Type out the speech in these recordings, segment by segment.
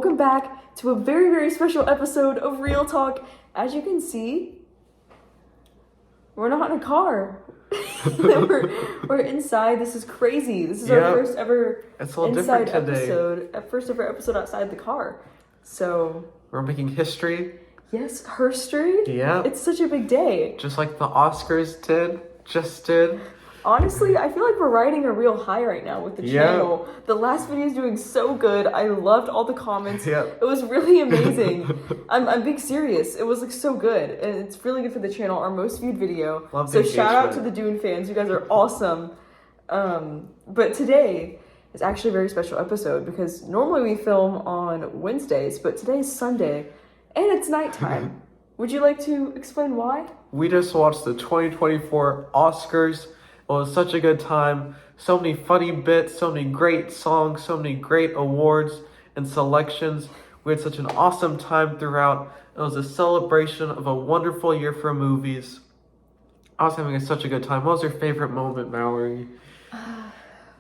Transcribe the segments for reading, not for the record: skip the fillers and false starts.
welcome back to a very, very special episode of Real Talk. As you can see, we're not in a car. we're inside. This is crazy. This is our first ever inside episode. First ever episode outside the car. So we're making history. Yes, herstory. Yeah. It's such a big day. Just like the Oscars did. Honestly, I feel like we're riding a real high right now with the channel. The last video is doing so good. I loved all the comments. It was really amazing. I'm being serious. It was like so good. And it's really good for the channel. Our most viewed video. So shout out to the Dune fans. You guys are awesome. But today is actually a very special episode because normally we film on Wednesdays, but today's Sunday and it's nighttime. Would you like to explain why? We just watched the 2024 Oscars. It was such a good time. So many funny bits, so many great songs, so many great awards and selections. We had such an awesome time throughout. It was a celebration of a wonderful year for movies. I was having such a good time. What was your favorite moment, Mallory?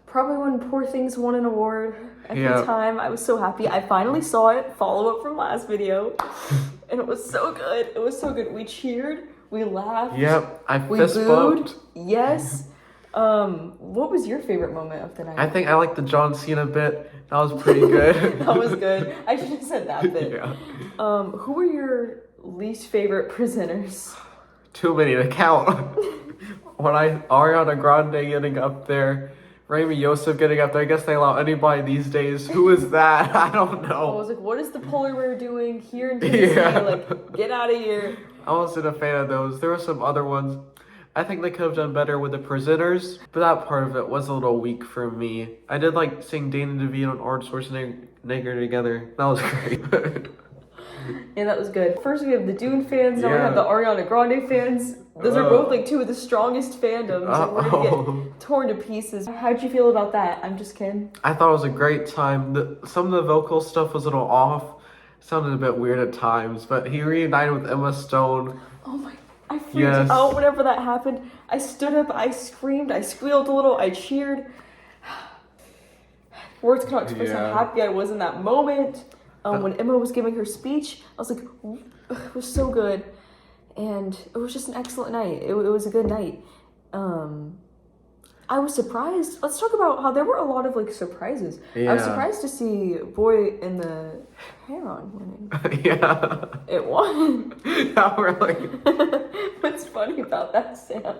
Probably when Poor Things won an award. At the time, I was so happy. I finally saw it, follow up from last video. And it was so good. It was so good. We cheered. We laughed. We fist bumped. Yes. What was your favorite moment of the night? I think I liked the John Cena bit. That was pretty good. That was good. I should have said that bit. Who were your least favorite presenters? Too many to count. Ariana Grande getting up there, Rami Youssef getting up there. I guess they allow anybody these days. Who is that? I don't know. I was like, what is the polar bear doing here in Tennessee? Like, get out of here. I wasn't a fan of those. There were some other ones. I think they could have done better with the presenters, but that part of it was a little weak for me. I did like seeing Danny DeVito and Arnold Schwarzenegger together. That was great. Yeah, that was good. First we have the Dune fans, now we have the Ariana Grande fans. Those are both like two of the strongest fandoms, and we're gonna get torn to pieces. How'd you feel about that? I'm just kidding. I thought it was a great time. Some of the vocal stuff was a little off. Sounded a bit weird at times, but he reunited with Emma Stone. Oh my, I freaked out whenever that happened. I stood up, I screamed, I squealed a little, I cheered. Words cannot express how happy I was in that moment. When Emma was giving her speech, I was like, it was so good. And it was just an excellent night. It was a good night. I was surprised. Let's talk about how there were a lot of like surprises. I was surprised to see Boy in the Heron winning. It won. Not really. What's funny about that, Sam?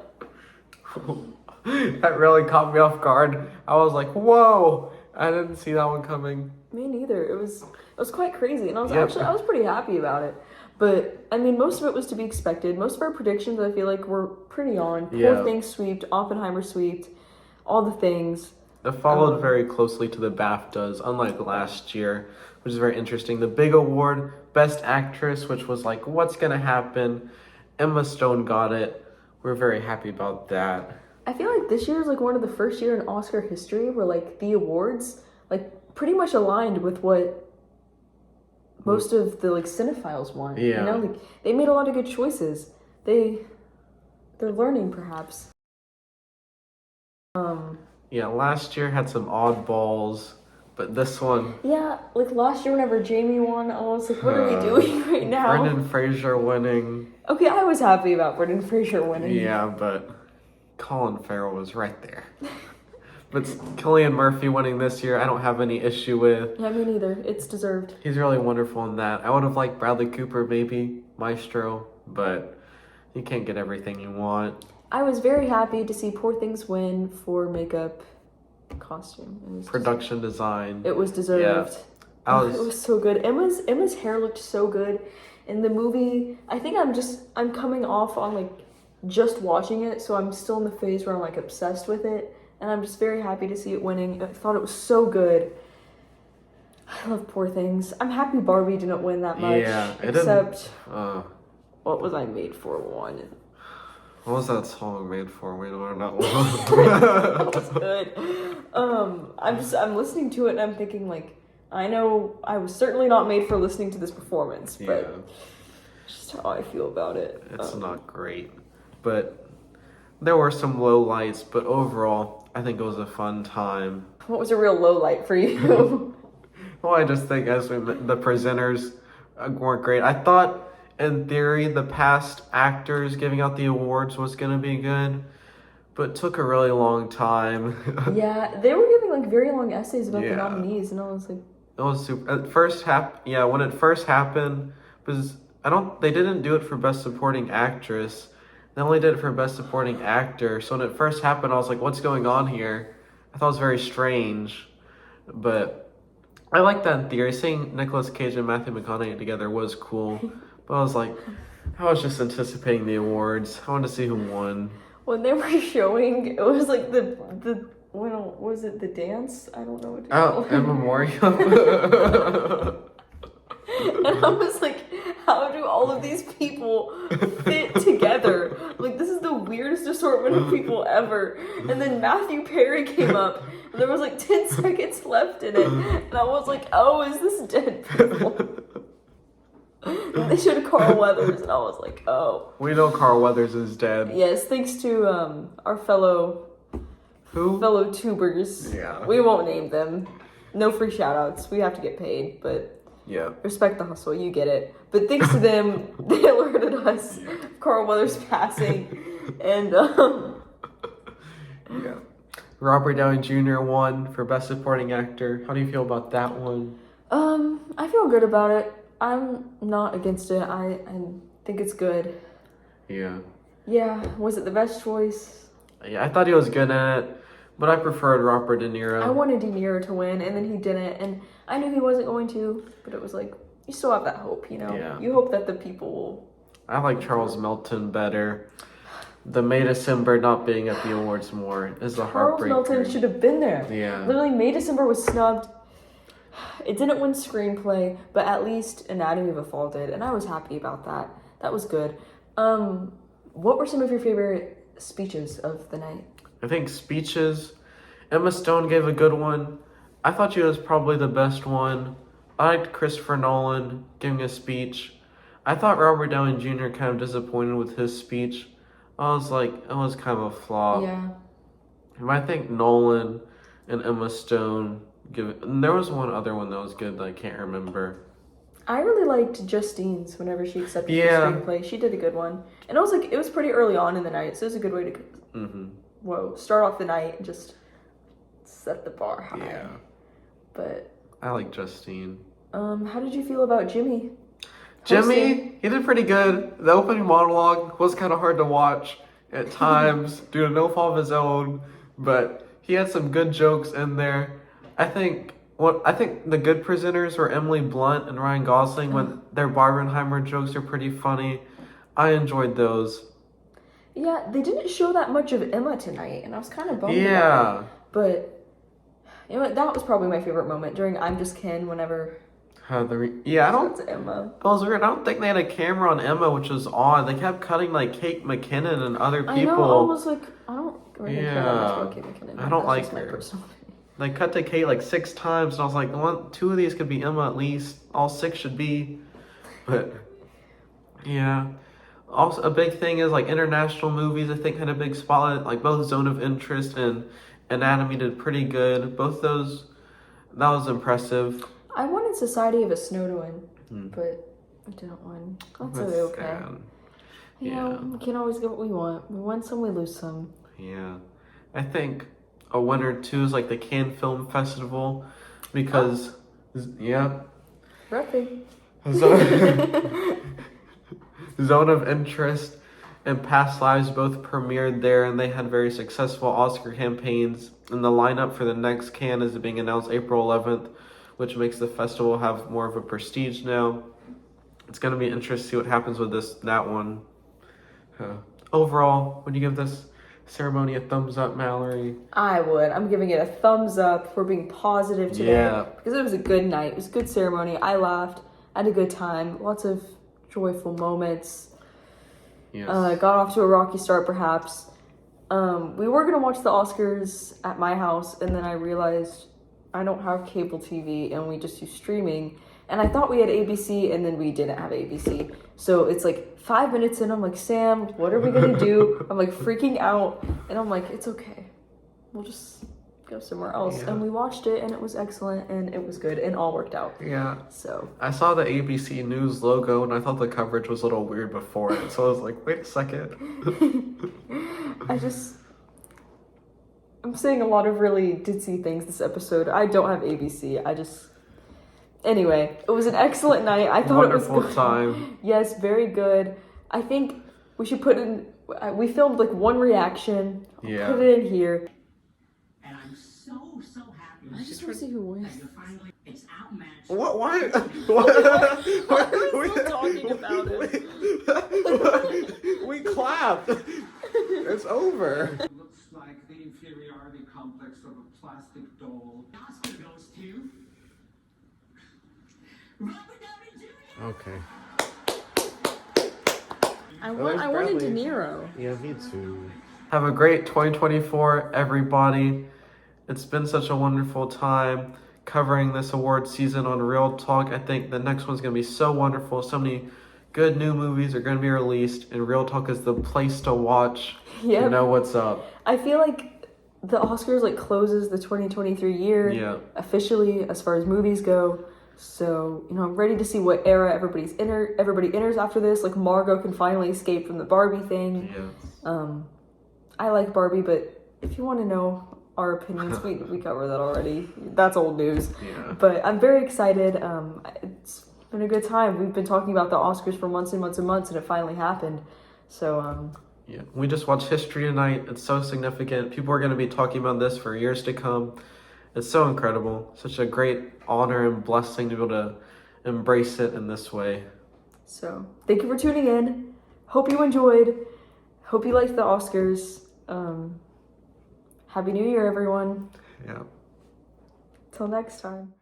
That really caught me off guard. I was like, whoa. I didn't see that one coming. Me neither. It was quite crazy. And I was pretty happy about it. But, I mean, most of it was to be expected. Most of our predictions, I feel like, were pretty on. Poor Things sweeped, Oppenheimer sweeped, all the things. It followed very closely to the BAFTAs, unlike last year, which is very interesting. The big award, Best Actress, which was like, what's going to happen? Emma Stone got it. We're very happy about that. I feel like this year is like one of the first year in Oscar history where like the awards like pretty much aligned with what most of the like cinephiles want. You know, like they made a lot of good choices. They're learning perhaps. Last year had some oddballs, but this one. Yeah, like last year whenever Jamie won, I was like, what are we doing right now? Brendan Fraser winning. Okay, I was happy about Brendan Fraser winning. Yeah, but Colin Farrell was right there. But Cillian Murphy winning this year, I don't have any issue with. Yeah, me neither. It's deserved. He's really wonderful in that. I would have liked Bradley Cooper, maybe, Maestro, but you can't get everything you want. I was very happy to see Poor Things win for makeup, costume. Production design. It was deserved. Yeah. It was so good. Emma's hair looked so good in the movie. I think I'm coming off on like just watching it, so I'm still in the phase where I'm like obsessed with it. And I'm just very happy to see it winning. I thought it was so good. I love Poor Things. I'm happy Barbie didn't win that much. Yeah, except What Was I Made For won. What was that song made for? We don't know. That was good. I'm listening to it and I'm thinking like, I know I was certainly not made for listening to this performance, but just how I feel about it. It's not great, but there were some low lights, but overall, I think it was a fun time. What was a real low light for you? Well, I just think the presenters weren't great. I thought, in theory, the past actors giving out the awards was going to be good, but it took a really long time. Yeah, they were giving like very long essays about the nominees, and I was like, it was super. At first, when it first happened, was they didn't do it for Best Supporting Actress. They only did it for Best Supporting Actor. So when it first happened, I was like, what's going on here? I thought it was very strange, but I like that in theory. Seeing Nicolas Cage and Matthew McConaughey together was cool, but I was just anticipating the awards. I wanted to see who won. When they were showing, it was like when was it the dance? I don't know what to call it. In memoriam. And I was like, how do all of these people fit together? Like, this is the weirdest assortment of people ever. And then Matthew Perry came up, and there was like 10 seconds left in it. And I was like, oh, is this dead people? And they showed Carl Weathers, and I was like, oh. We know Carl Weathers is dead. Yes, thanks to our fellow tubers. Yeah. We won't name them. No free shout-outs. We have to get paid, but... Yeah. Respect the hustle, you get it. But thanks to them, they alerted us of Carl Weathers passing. And, Yeah. Robert Downey Jr. won for Best Supporting Actor. How do you feel about that one? I feel good about it. I'm not against it. I think it's good. Yeah. Yeah, was it the best choice? Yeah, I thought he was good at it, but I preferred Robert De Niro. I wanted De Niro to win, and then he didn't, and I knew he wasn't going to, but it was like, you still have that hope, you know? Yeah. You hope that the people will... I like Charles Melton better. The May December not being at the awards more is a heartbreaker. Charles Melton should have been there. Yeah. Literally, May December was snubbed. It didn't win screenplay, but at least Anatomy of a Fall did, and I was happy about that. That was good. What were some of your favorite speeches of the night? I think speeches. Emma Stone gave a good one. I thought she was probably the best one. I liked Christopher Nolan giving a speech. I thought Robert Downey Jr. kind of disappointed with his speech. I was like, it was kind of a flop. Yeah. But I think Nolan and Emma Stone give it. And there was one other one that was good that I can't remember. I really liked Justine's whenever she accepted the screenplay. She did a good one. And it was pretty early on in the night, so it was a good way to start off the night and just set the bar high. Yeah. But I like Justine. How did you feel about Jimmy? Jimmy, he did pretty good. The opening monologue was kind of hard to watch at times due to no fault of his own, but he had some good jokes in there. I think the good presenters were Emily Blunt and Ryan Gosling when their Barbenheimer jokes are pretty funny. I enjoyed those. Yeah, they didn't show that much of Emma tonight, and I was kind of bummed about it. But you know what, that was probably my favorite moment during I'm Just Ken whenever... I don't... Emma. It was weird. I don't think they had a camera on Emma, which was odd. They kept cutting like Kate McKinnon and other people. I know, I was like, I don't really care that much about Kate McKinnon. I don't like my her. personal opinion. They cut to Kate like 6 times, and I was like, 2 of these could be Emma at least. All 6 should be. But, yeah. Also, a big thing is like international movies, I think, had a big spotlight. Like both Zone of Interest and Anatomy did pretty good. Both those, that was impressive. I wanted Society of a Snow to win, but it didn't win. That's okay. Sad. You know, we can't always get what we want. We win some, we lose some. Yeah. I think a winner too is like the Cannes Film Festival because, Repping. Zone of Interest and Past Lives both premiered there, and they had very successful Oscar campaigns. And the lineup for the next Cannes is being announced April 11th, which makes the festival have more of a prestige now. It's going to be interesting to see what happens with that one. Overall, would you give this ceremony a thumbs up, Mallory? I would. I'm giving it a thumbs up for being positive today. Because it was a good night. It was a good ceremony. I laughed. I had a good time. Lots of joyful moments. Yes. Got off to a rocky start, perhaps. We were going to watch the Oscars at my house, and then I realized I don't have cable TV, and we just do streaming. And I thought we had ABC, and then we didn't have ABC. So it's like 5 minutes in, I'm like, Sam, what are we going to do? I'm like freaking out. And I'm like, it's okay. We'll just go somewhere else. Yeah. And we watched it, and it was excellent, and it was good, and all worked out. Yeah. So I saw the ABC News logo, and I thought the coverage was a little weird before it. So I was like, wait a second. I'm saying a lot of really ditzy things this episode. I don't have ABC. Anyway, it was an excellent night. I thought Wonderful it was good. time. Yes, very good. I think we should we filmed like one reaction. Yeah. Put it in here. And I'm so happy. I just want to see who wins. It's outmatched. What? Why? Why are we still talking about it? We clapped. It's over. Looks like the inferiority complex of a plastic doll. The Oscar goes to Robert Downey Jr. Okay. I wanted De Niro. Yeah, me too. Have a great 2024, everybody. It's been such a wonderful time covering this award season on Real Talk. I think the next one's going to be so wonderful. So many good new movies are going to be released, and Real Talk is the place to watch to know what's up. I feel like the Oscars like closes the 2023 year officially as far as movies go. So, I'm ready to see what era everybody enters after this. Like, Margot can finally escape from the Barbie thing. Yeah. I like Barbie, but if you want to know our opinions, we cover that already. That's old news. Yeah. But I'm very excited. It's been a good time. We've been talking about the Oscars for months and months and months, and it finally happened. So, yeah, we just watched history tonight. It's so significant. People are going to be talking about this for years to come. It's so incredible. Such a great honor and blessing to be able to embrace it in this way. So, thank you for tuning in. Hope you enjoyed. Hope you liked the Oscars. Happy New Year, everyone. Yeah. Till next time.